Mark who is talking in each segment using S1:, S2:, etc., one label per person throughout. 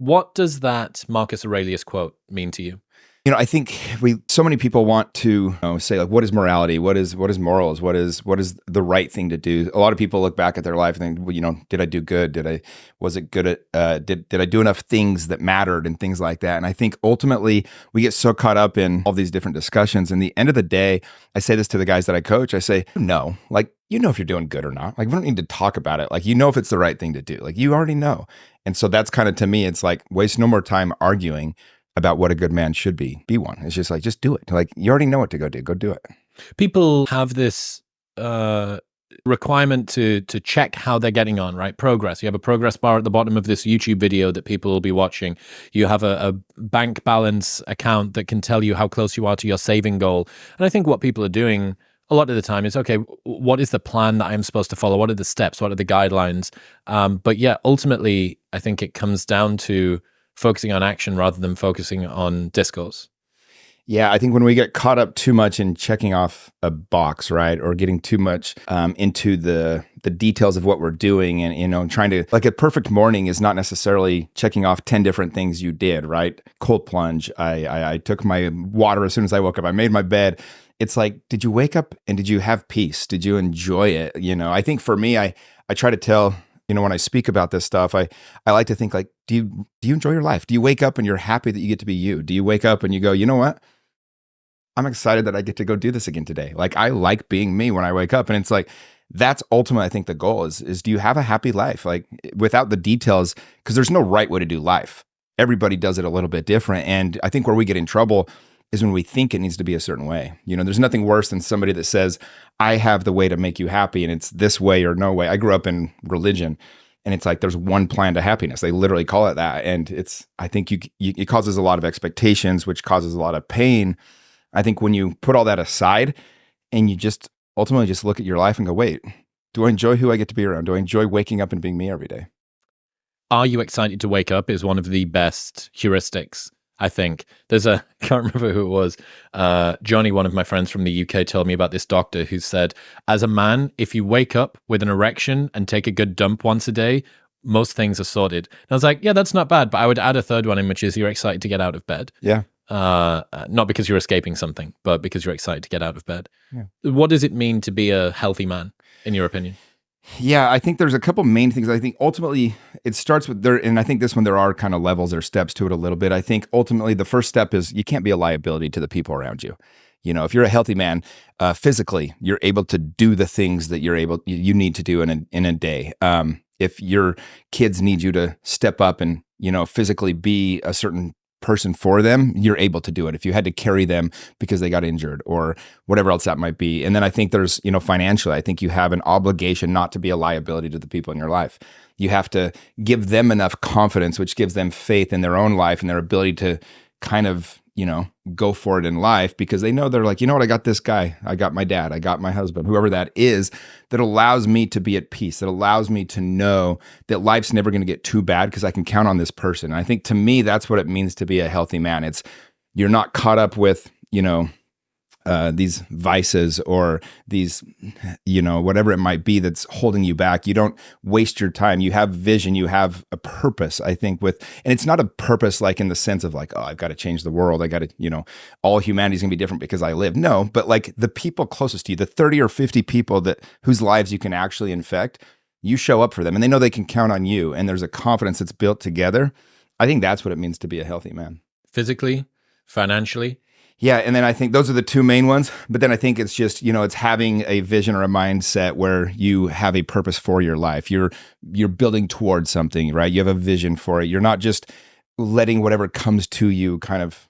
S1: What does that Marcus Aurelius quote mean to you?
S2: I think so many people want to say like, what is morality? What is morals? What is the right thing to do? A lot of people look back at their life and think, well, did I do good? Was it good at, did I do enough things that mattered and things like that? And I think ultimately we get so caught up in all these different discussions. And the end of the day, I say this to the guys that I coach, I say, no, like, if you're doing good or not, like, we don't need to talk about it. Like, if it's the right thing to do, like, you already know. And so that's kind of, to me, it's like, waste no more time arguing about what a good man should be one. It's just like, just do it. Like, you already know what to go do it.
S1: People have this requirement to check how they're getting on, right? Progress. You have a progress bar at the bottom of this YouTube video that people will be watching. You have a bank balance account that can tell you how close you are to your saving goal. And I think what people are doing a lot of the time is, okay, what is the plan that I'm supposed to follow? What are the steps? What are the guidelines? But yeah, ultimately, I think it comes down to focusing on action rather than focusing on discourse.
S2: Yeah, I think when we get caught up too much in checking off a box, right, or getting too much into the details of what we're doing, and trying to, like, a perfect morning is not necessarily checking off 10 different things you did, right? Cold plunge. I took my water as soon as I woke up. I made my bed. It's like, did you wake up and did you have peace? Did you enjoy it? I think for me, I try to tell. When I speak about this stuff, I like to think like, do you enjoy your life? Do you wake up and you're happy that you get to be you? Do you wake up and you go, you know what? I'm excited that I get to go do this again today. Like, I like being me when I wake up. And it's like, that's ultimately, I think the goal is do you have a happy life? Like, without the details, because there's no right way to do life. Everybody does it a little bit different. And I think where we get in trouble is when we think it needs to be a certain way. There's nothing worse than somebody that says, I have the way to make you happy and it's this way or no way. I grew up in religion and it's like, there's one plan to happiness. They literally call it that. And I think it causes a lot of expectations, which causes a lot of pain. I think when you put all that aside and you just ultimately just look at your life and go, wait, do I enjoy who I get to be around? Do I enjoy waking up and being me every day?
S1: Are you excited to wake up is one of the best heuristics. I think there's I can't remember who it was. Johnny, one of my friends from the UK, told me about this doctor who said, as a man, if you wake up with an erection and take a good dump once a day, most things are sorted. And I was like, yeah, that's not bad. But I would add a third one in, which is you're excited to get out of bed.
S2: Yeah.
S1: Not because you're escaping something, but because you're excited to get out of bed.
S2: Yeah.
S1: What does it mean to be a healthy man, in your opinion?
S2: Yeah, I think there's a couple main things. I think ultimately it starts with and I think this one, there are kind of levels or steps to it a little bit. I think ultimately the first step is you can't be a liability to the people around you. If you're a healthy man, physically, you're able to do the things that you need to do in a day. If your kids need you to step up and, physically be a certain person for them, you're able to do it. If you had to carry them because they got injured or whatever else that might be. And then I think there's, financially, I think you have an obligation not to be a liability to the people in your life. You have to give them enough confidence, which gives them faith in their own life and their ability to kind of, go for it in life, because they know, they're like, you know what, I got this guy, I got my dad, I got my husband, whoever that is, that allows me to be at peace, that allows me to know that life's never going to get too bad because I can count on this person. And I think to me, that's what it means to be a healthy man. It's, you're not caught up with, these vices or these, whatever it might be that's holding you back. You don't waste your time. You have vision. You have a purpose, I think, and it's not a purpose like in the sense of like, oh, I've got to change the world. I got to, all humanity's gonna be different because I live. No, but like the people closest to you, the 30 or 50 people whose lives you can actually infect, you show up for them and they know they can count on you. And there's a confidence that's built together. I think that's what it means to be a healthy man.
S1: Physically, financially.
S2: Yeah, and then I think those are the two main ones. But then I think it's just, it's having a vision or a mindset where you have a purpose for your life. You're building towards something, right? You have a vision for it. You're not just letting whatever comes to you kind of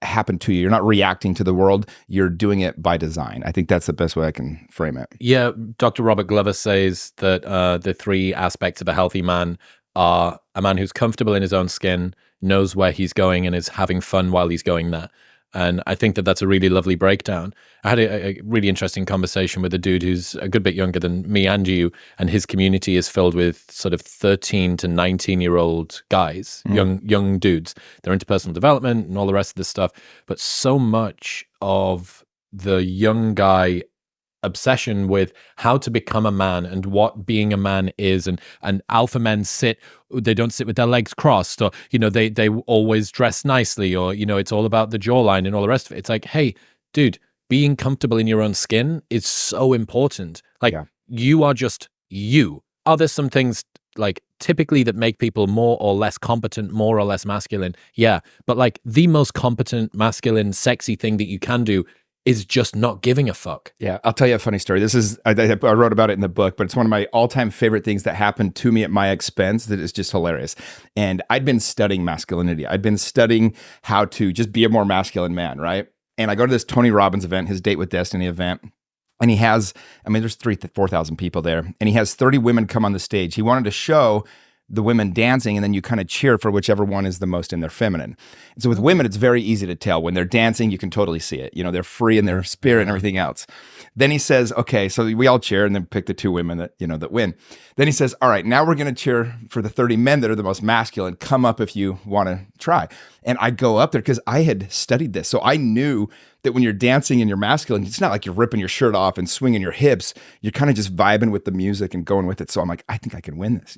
S2: happen to you. You're not reacting to the world. You're doing it by design. I think that's the best way I can frame it.
S1: Yeah, Dr. Robert Glover says that the three aspects of a healthy man are a man who's comfortable in his own skin, knows where he's going, and is having fun while he's going there. And I think that that's a really lovely breakdown. I had a really interesting conversation with a dude who's a good bit younger than me and you, and his community is filled with sort of 13 to 19-year-old guys, young dudes. They're into personal development and all the rest of this stuff. But so much of the young guy obsession with how to become a man and what being a man is, and alpha men they don't sit with their legs crossed, or they always dress nicely, or it's all about the jawline and all the rest of it. It's like, hey, dude, being comfortable in your own skin is so important. Like, you are just you. Are there some things like typically that make people more or less competent, more or less masculine? Yeah. But like the most competent, masculine, sexy thing that you can do is just not giving a fuck.
S2: Yeah. I'll tell you a funny story. This is, I wrote about it in the book, but it's one of my all-time favorite things that happened to me at my expense that is just hilarious. And I'd been studying masculinity. I'd been studying how to just be a more masculine man, right? And I go to this Tony Robbins event, his Date with Destiny event. And he has, there's 4,000 people there. And he has 30 women come on the stage. He wanted to show the women dancing, and then you kind of cheer for whichever one is the most in their feminine. And so with women, it's very easy to tell. When they're dancing, you can totally see it. They're free in their spirit and everything else. Then he says, okay, so we all cheer and then pick the 2 women that win. Then he says, all right, now we're going to cheer for the 30 men that are the most masculine. Come up if you want to try. And I go up there because I had studied this. So I knew that when you're dancing and you're masculine, it's not like you're ripping your shirt off and swinging your hips. You're kind of just vibing with the music and going with it. So I'm like, I think I can win this,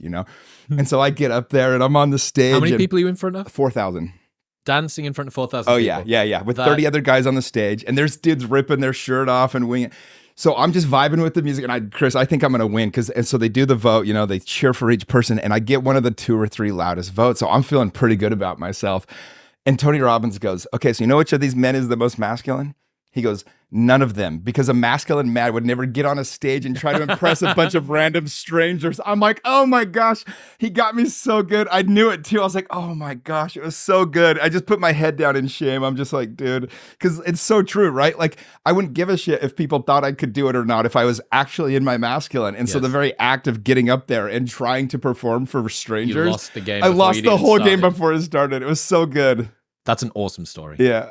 S2: And so I get up there and I'm on the stage.
S1: How many people are you in front of?
S2: 4,000.
S1: Dancing in front of 4,000
S2: Oh,
S1: people.
S2: yeah. With 30 other guys on the stage. And there's dudes ripping their shirt off and winging. So I'm just vibing with the music. And Chris, I think I'm going to win. And so they do the vote, they cheer for each person. And I get one of the 2 or 3 loudest votes. So I'm feeling pretty good about myself. And Tony Robbins goes, okay, so you know which of these men is the most masculine? He goes, none of them, because a masculine man would never get on a stage and try to impress a bunch of random strangers. I'm like, oh my gosh, he got me so good. I knew it too. I was like, oh my gosh, it was so good. I just put my head down in shame. I'm just like, dude, because it's so true, right? Like, I wouldn't give a shit if people thought I could do it or not if I was actually in my masculine. And so the very act of getting up there and trying to perform for strangers,
S1: you lost the game.
S2: I lost the whole game before it started. It was so good.
S1: That's an awesome story.
S2: Yeah.